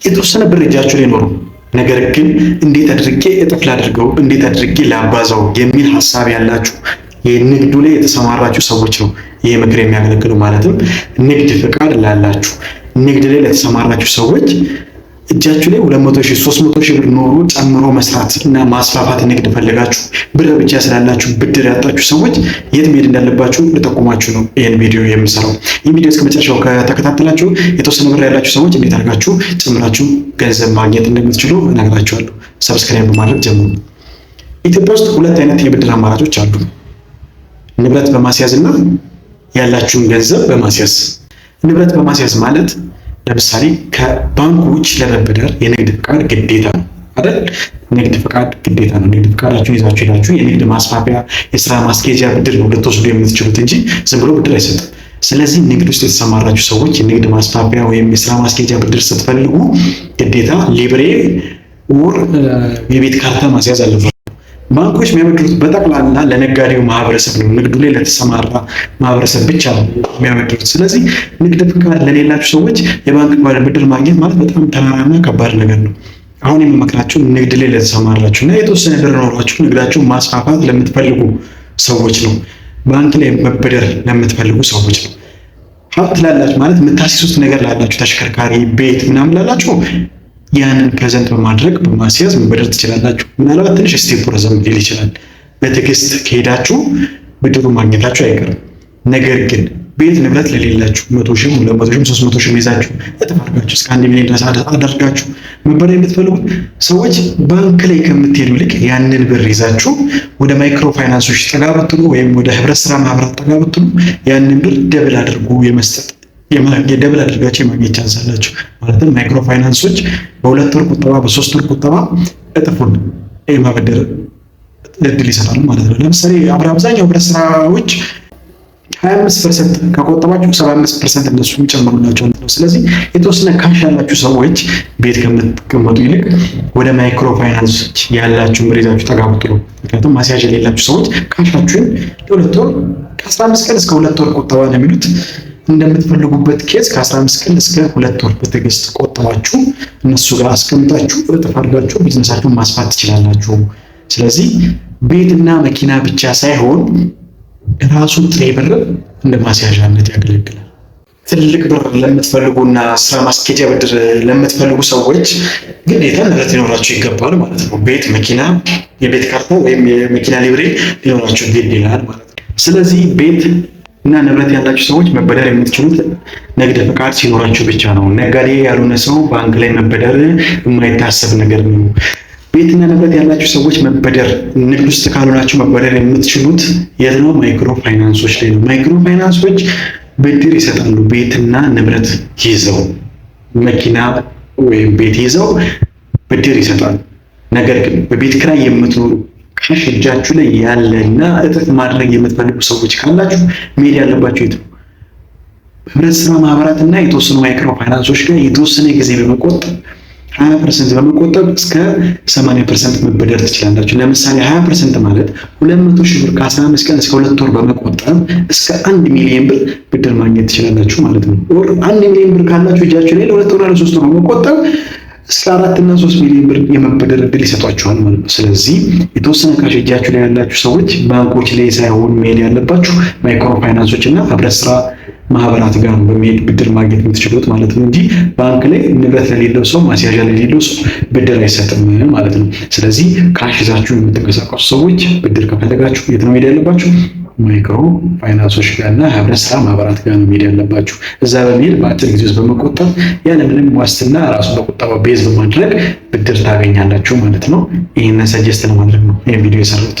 የተወሰነ ብር እጃችሁ ላይ ኖሩ፣ ነገር ግን እንዴት አድርጌ እጥፍ ላድርገው፣ እንዴት አድርጌ ላባዛው የሚል ሐሳብ ያላችሁ የንግዱ ላይ የተሰማራችሁ ሰዎች ነው ይሄ ምክር የሚያገለግሉ። ማለትም ንግድ ፍቃድ ላላችሁ፣ ንግድ ላይ ለተሰማራችሁ ሰዎች እጃችሁ ላይ 200,000 300,000 ብር ኖሮ ጨምሮ መስራት እና ማስፋፋት ንግድ ፈልጋችሁ ብር ብቻ ስላላችሁ ብድር ያጣችሁ ሰዎች የት መሄድ እንዳለባችሁ ልጠቁማችሁ ነው ይሄን ቪዲዮ የምሰራው። ይሄን ቪዲዮ እስከ መጨረሻው ከተከታተላችሁ የተወሰነ ብር ያላችሁ ሰዎች እንዴት አድርጋችሁ ጨምራችሁ ገንዘብ ማግኘት እንደምትችሉ እነግራችኋለሁ። ሰብስክራይብ በማድረግ ጀምሩ። ኢትዮጵያ ውስጥ ሁለት አይነት የብድር አማራጮች አሉ። ንብረት በማስያዝ እና ያላችሁን ገንዘብ በማስያዝ። ንብረት በማስያዝ ማለት ለምሳሌ ከባንኩ ውጭ ለመበደር የንግድ ፍቃድ ግዴታ ነው አይደል? ንግድ ፍቃድ ግዴታ ነው። ንግድ ፍቃዳችሁን ይዛችሁ ሄዳችሁ የንግድ ማስፋፊያ፣ የስራ ማስኬጃ ብድር ነው ልትወስዱ የምትችሉት እንጂ ዝም ብሎ ብድር አይሰጥም። ስለዚህ ንግድ ውስጥ የተሰማራችሁ ሰዎች የንግድ ማስፋፊያ ወይም የስራ ማስኬጃ ብድር ስትፈልጉ ግዴታ ሊብሬ ወር የቤት ካርታ ማስያዝ አለባችሁ። ባንኮች የሚያበድሩት በጠቅላላ ለነጋዴው ማህበረሰብ ነው። ንግዱ ላይ ለተሰማራ ማህበረሰብ ብቻ ነው የሚያበድሩት። ስለዚህ ንግድ ፍቃድ ለሌላችሁ ሰዎች የባንክ ብድር ማግኘት ማለት በጣም ተራራና ከባድ ነገር ነው። አሁን የምመክራችሁ ንግድ ላይ ለተሰማራችሁ እና የተወሰነ ብር ኖሯችሁ ንግዳችሁን ማስፋፋት ለምትፈልጉ ሰዎች ነው። ባንክ ላይ መበደር ለምትፈልጉ ሰዎች ነው። ሀብት ላላችሁ ማለት የምታስይዙት ነገር ላላችሁ፣ ተሽከርካሪ፣ ቤት ምናምን ላላችሁ ያንን ፕሬዘንት በማድረግ በማስያዝ መበደር ትችላላችሁ። ምናልባት ትንሽ ስቴፕ ረዘም ሊል ይችላል። በትዕግስት ከሄዳችሁ ብድሩ ማግኘታችሁ አይቀርም። ነገር ግን ቤት ንብረት ለሌላችሁ 100,000 200,000 300,000 ይዛችሁ እጥፍ አድርጋችሁ እስከ 1 ሚሊዮን ድረስ አድርጋችሁ መበደር የምትፈልጉት ሰዎች ባንክ ላይ ከምትሄዱ ይልቅ ያንን ብር ይዛችሁ ወደ ማይክሮ ፋይናንሶች ጠጋ ብትሉ ወይም ወደ ህብረት ስራ ማህበራት ጠጋ ብትሉ ያንን ብር ደብል አድርጎ የመስጠት የደብል አድርጋችሁ የማግኘት ቻንስ አላችሁ። ማለትም ማይክሮ ፋይናንሶች በ2 ወር ቁጠባ፣ በ3 ወር ቁጠባ እጥፉን የማበደር እድል ይሰጣሉ ማለት ነው። ለምሳሌ አብዛኛው ህብረት ስራዎች 25% ከቆጠባችሁ 75% እነሱ የሚጨምሩላቸው ነው። ስለዚህ የተወሰነ ካሽ ያላችሁ ሰዎች ቤት ከምትቀመጡ ይልቅ ወደ ማይክሮ ፋይናንሶች ያላችሁ ብር ይዛችሁ ጠጋ ብትሉ፣ ምክንያቱም ማስያዣ የሌላችሁ ሰዎች ካሻችሁን ለ2 ወር ከ15 ቀን እስከ 2 ወር ቁጠባ ነው የሚሉት እንደምትፈልጉበት ኬዝ ከ15 ቀን እስከ 2 ወር በትዕግስት ቆጥባችሁ እነሱ ጋር አስቀምጣችሁ እጥፍ አድርጋችሁ ቢዝነሳችሁን ማስፋት ትችላላችሁ። ስለዚህ ቤትና መኪና ብቻ ሳይሆን ራሱ ጥሬ ብር እንደ ማስያዣነት ያገለግላል። ትልቅ ብር ለምትፈልጉና ስራ ማስኬጃ ብድር ለምትፈልጉ ሰዎች ግዴታ ንብረት ሊኖራችሁ ይገባል ማለት ነው። ቤት፣ መኪና፣ የቤት ካርታ ወይም የመኪና ሊብሬ ሊኖራችሁ ግድ ይላል ማለት ነው። ስለዚህ ቤት እና ንብረት ያላችሁ ሰዎች መበደር የምትችሉት ንግድ ፍቃድ ሲኖራችሁ ብቻ ነው። ነጋዴ ያልሆነ ሰው ባንክ ላይ መበደር የማይታሰብ ነገር ነው። ቤትና ንብረት ያላችሁ ሰዎች መበደር፣ ንግድ ውስጥ ካልሆናችሁ መበደር የምትችሉት የት ነው? ማይክሮ ፋይናንሶች ላይ ነው። ማይክሮ ፋይናንሶች ብድር ይሰጣሉ። ቤትና ንብረት ይዘው መኪና ወይም ቤት ይዘው ብድር ይሰጣሉ። ነገር ግን በቤት ኪራይ የምትኖሩ ካሽ እጃችሁ ላይ ያለና እጥፍ ማድረግ የምትፈልጉ ሰዎች ካላችሁ መሄድ ያለባችሁ የት ነው? ህብረት ስራ ማህበራት እና የተወሰኑ ማይክሮ ፋይናንሶች ጋር የተወሰነ ጊዜ በመቆጠብ 20% በመቆጠብ እስከ 80% መበደር ትችላላችሁ። ለምሳሌ 20% ማለት 200,000 ብር ከ15 ቀን እስከ 2 ወር በመቆጠብ እስከ 1 ሚሊዮን ብር ብድር ማግኘት ትችላላችሁ ማለት ነው። ወር 1 ሚሊዮን ብር ካላችሁ እጃችሁ ላይ ለ2 ወር ለ3 ወር በመቆጠብ እስከ 4 እና 3 ሚሊዮን ብር የመበደር እድል ይሰጧችኋል ማለት ነው። ስለዚህ የተወሰነ ካሽ እጃችሁ ላይ ያላችሁ ሰዎች ባንኮች ላይ ሳይሆን መሄድ ያለባችሁ ማይክሮ ፋይናንሶች እና ህብረት ስራ ማህበራት ጋር በመሄድ ብድር ማግኘት የምትችሉት ማለት ነው እንጂ ባንክ ላይ ንብረት ለሌለው ሰው፣ ማስያዣ ለሌለው ሰው ብድር አይሰጥም ማለት ነው። ስለዚህ ካሽ ይዛችሁ የምትንቀሳቀሱ ሰዎች ብድር ከፈለጋችሁ የት ነው መሄድ ያለባችሁ? ማይክሮ ፋይናንሶች ጋርና ህብረት ስራ ማህበራት ጋር ነው መሄድ ያለባችሁ። እዛ በመሄድ በአጭር ጊዜ ውስጥ በመቆጠብ ያለምንም ዋስትና ራሱ በቁጠባ ቤዝ በማድረግ ብድር ታገኛላችሁ ማለት ነው። ይህንን ሰጀስት ለማድረግ ነው ይህን ቪዲዮ የሰራሁት።